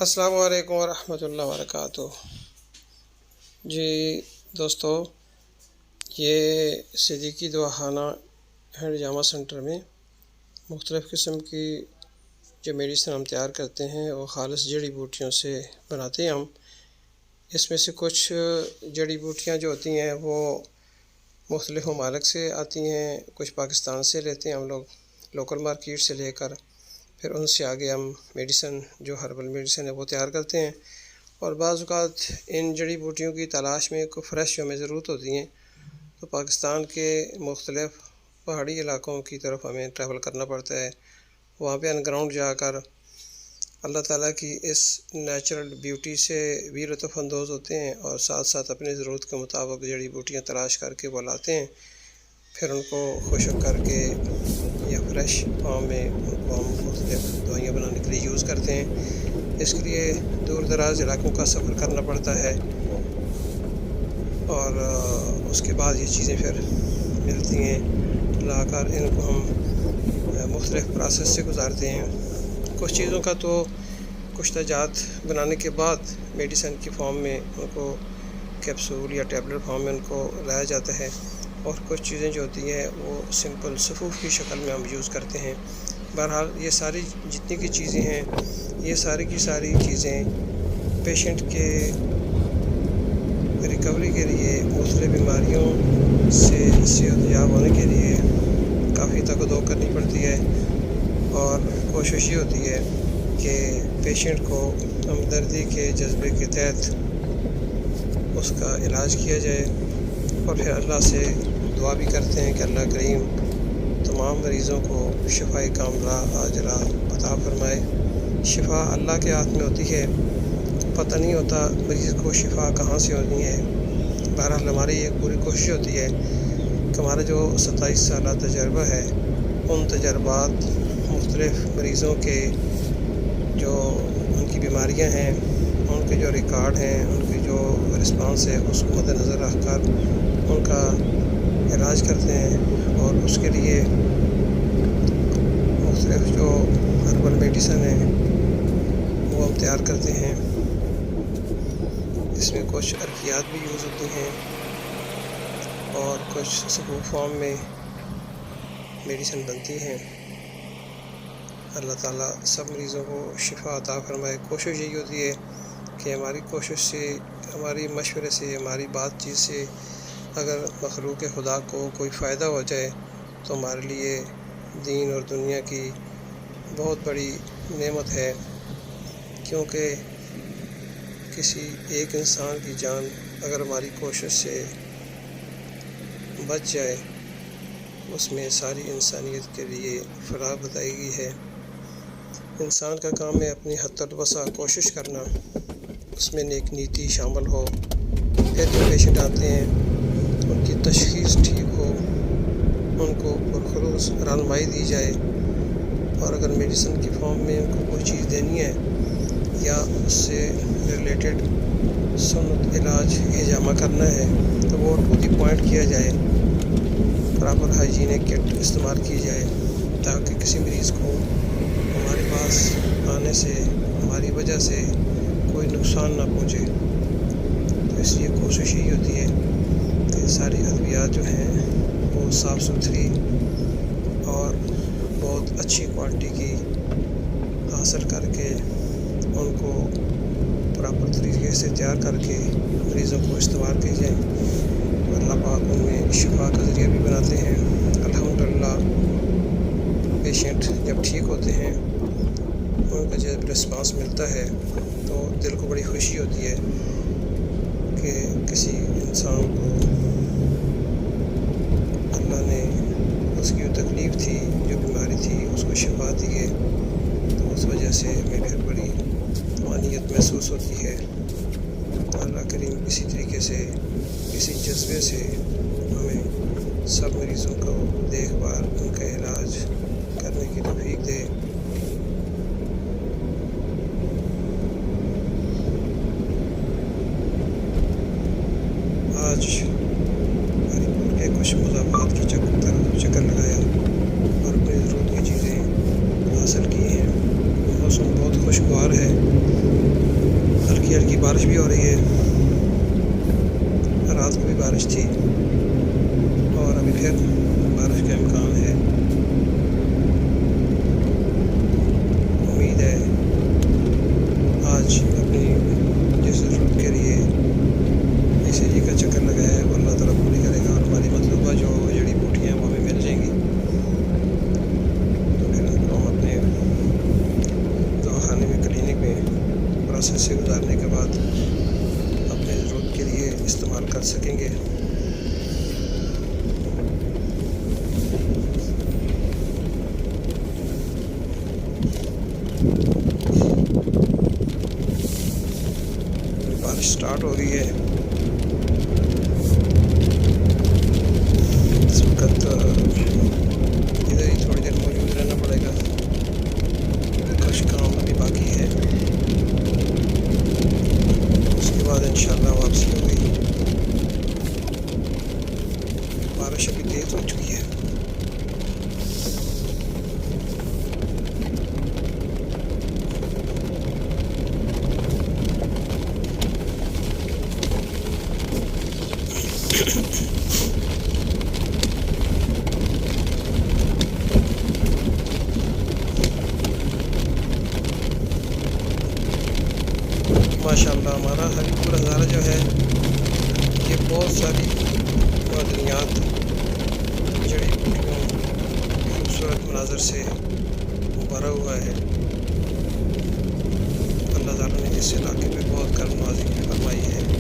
السلام علیکم ورحمۃ اللہ وبرکاتہ۔ جی دوستو، یہ صدیقی دواخانہ ہینڈ جامع سینٹر میں مختلف قسم کی جو میڈیسن ہم تیار کرتے ہیں وہ خالص جڑی بوٹیوں سے بناتے ہیں ہم۔ اس میں سے کچھ جڑی بوٹیاں جو ہوتی ہیں وہ مختلف ممالک سے آتی ہیں، کچھ پاکستان سے لیتے ہیں ہم لوگ لوکل مارکیٹ سے لے کر، پھر ان سے آگے ہم میڈیسن جو ہربل میڈیسن ہے وہ تیار کرتے ہیں۔ اور بعض اوقات ان جڑی بوٹیوں کی تلاش میں کوئی فریش جو ہمیں ضرورت ہوتی ہیں تو پاکستان کے مختلف پہاڑی علاقوں کی طرف ہمیں ٹریول کرنا پڑتا ہے، وہاں پہ ان گراؤنڈ جا کر اللہ تعالیٰ کی اس نیچرل بیوٹی سے بھی لطف اندوز ہوتے ہیں، اور ساتھ ساتھ اپنی ضرورت کے مطابق جڑی بوٹیاں تلاش کر کے وہ لاتے ہیں، پھر ان کو خشک کر کے یا فریش فارم میں ان کو ہم مختلف دوائیاں بنانے کے لیے یوز کرتے ہیں۔ اس کے لیے دور دراز علاقوں کا سفر کرنا پڑتا ہے، اور اس کے بعد یہ چیزیں پھر ملتی ہیں، لا کر ان کو ہم مختلف پروسیس سے گزارتے ہیں۔ کچھ چیزوں کا تو کچھ جات بنانے کے بعد میڈیسن کی فارم میں ان کو کیپسول یا ٹیبلٹ فارم میں ان کو لایا جاتا ہے، اور کچھ چیزیں جو ہوتی ہیں وہ سمپل صفوف کی شکل میں ہم یوز کرتے ہیں۔ بہرحال یہ ساری جتنی کی چیزیں ہیں، یہ ساری کی ساری چیزیں پیشنٹ کے ریکوری کے لیے، مختلف بیماریوں سے صحت یاب ہونے کے لیے کافی تگ و دو کرنی پڑتی ہے، اور کوشش یہ ہوتی ہے کہ پیشنٹ کو ہمدردی کے جذبے کے تحت اس کا علاج کیا جائے، اور پھر اللہ سے دعا بھی کرتے ہیں کہ اللہ کریم تمام مریضوں کو شفائے کاملہ عاجلہ عطا فرمائے۔ شفا اللہ کے ہاتھ میں ہوتی ہے، پتہ نہیں ہوتا مریض کو شفا کہاں سے ہونی ہے۔ بہرحال ہماری ایک پوری کوشش ہوتی ہے کہ ہمارا جو 27 سالہ تجربہ ہے، ان تجربات مختلف مریضوں کے جو ان کی بیماریاں ہیں، ان کے جو ریکارڈ ہیں، ان کی جو رسپانس ہے، اس کو مد نظر رکھ کر ان کا علاج کرتے ہیں، اور اس کے لیے مختلف جو ہربل میڈیسن ہیں وہ ہم تیار کرتے ہیں۔ اس میں کچھ ارکیات بھی یوز ہوتی ہیں، اور کچھ صفوف فارم میں میڈیسن بنتی ہیں۔ اللہ تعالیٰ سب مریضوں کو شفا عطا فرمائے۔ کوشش یہی ہوتی ہے کہ ہماری کوشش سے، ہماری مشورے سے، ہماری بات چیت سے اگر مخلوق خدا کو کوئی فائدہ ہو جائے تو ہمارے لیے دین اور دنیا کی بہت بڑی نعمت ہے، کیونکہ کسی ایک انسان کی جان اگر ہماری کوشش سے بچ جائے، اس میں ساری انسانیت کے لیے فلاح بتائی ہے۔ انسان کا کام ہے اپنی حد الوسع کوشش کرنا، اس میں نیک نیتی شامل ہو، پھر جو پیشنٹ آتے ہیں ان کی تشخیص ٹھیک ہو، ان کو پرخلوص رہنمائی دی جائے، اور اگر میڈیسن کی فارم میں ان کو کوئی چیز دینی ہے یا اس سے ریلیٹڈ سنت علاج ہجامہ کرنا ہے تو وہ ٹو دی پوائنٹ کیا جائے، پراپر ہائیجینک کٹ استعمال کی جائے، تاکہ کسی مریض کو ہمارے پاس آنے سے، ہماری وجہ سے کوئی نقصان نہ پہنچے۔ تو اس لیے کوشش یہی ہوتی ہے کہ ساری ادویات جو ہیں وہ صاف ستھری اور بہت اچھی کوالٹی کی حاصل کر کے ان کو پراپر طریقے سے تیار کر کے مریضوں کو استعمال کی جائیں، تو اللہ پاک ان میں شفا کا ذریعہ بھی بناتے ہیں۔ الحمدللہ پیشنٹ جب ٹھیک ہوتے ہیں، ان کا جب رسپانس ملتا ہے تو دل کو بڑی خوشی ہوتی ہے کہ کسی انسان کو اللہ نے اس کی جو تکلیف تھی، جو بیماری تھی، اس کو شفا دی ہے، تو اس وجہ سے ہمیں پھر بڑی طمانینت محسوس ہوتی ہے۔ اللہ کریم اسی طریقے سے، اسی جذبے سے ہمیں سب مریضوں کو دیکھ بھال ان کا علاج کرنے کی توفیق دے۔ آج ہری پور کے کچھ مضافات کی چکر لگایا اور اپنی ضرورت کی چیزیں حاصل کی ہیں۔ موسم بہت خوشگوار ہے۔ ہے، ہلکی ہلکی بارش بھی ہو رہی ہے، رات کو بھی بارش تھی اور ابھی پھر بارش کا امکان ہے۔ امید ہے آج اپنی جس ضرورت کے لیے اسی جی کا چکر لگایا ہے وہ اللہ تعالیٰ پوری کرے گا، اور ہماری مطلوبہ جو جڑی بوٹیاں وہ ہمیں مل جائیں گی، تو پھر ہم اپنے دواخانے میں کلینک میں پروسیس سے گزارنے کے بعد اپنے ضرورت کے لیے استعمال کر سکیں گے۔ بارش سٹارٹ ہو گئی ہے، اس وقت ادھر ہی تھوڑی دیر موجود رہنا پڑے گا، کچھ کام ابھی باقی ہے، اس کے بعد انشاءاللہ واپسی ہوگی۔ بارش ابھی تیز ہو چکی ہے۔ ماشاءاللہ ہمارا ہری پور ہزارہ جو ہے یہ بہت ساری معدنیات، جڑی بوٹیوں، خوبصورت مناظر سے بھرا ہوا ہے۔ اللہ تعالیٰ نے اس علاقے پہ بہت کرم نوازی فرمائی ہے۔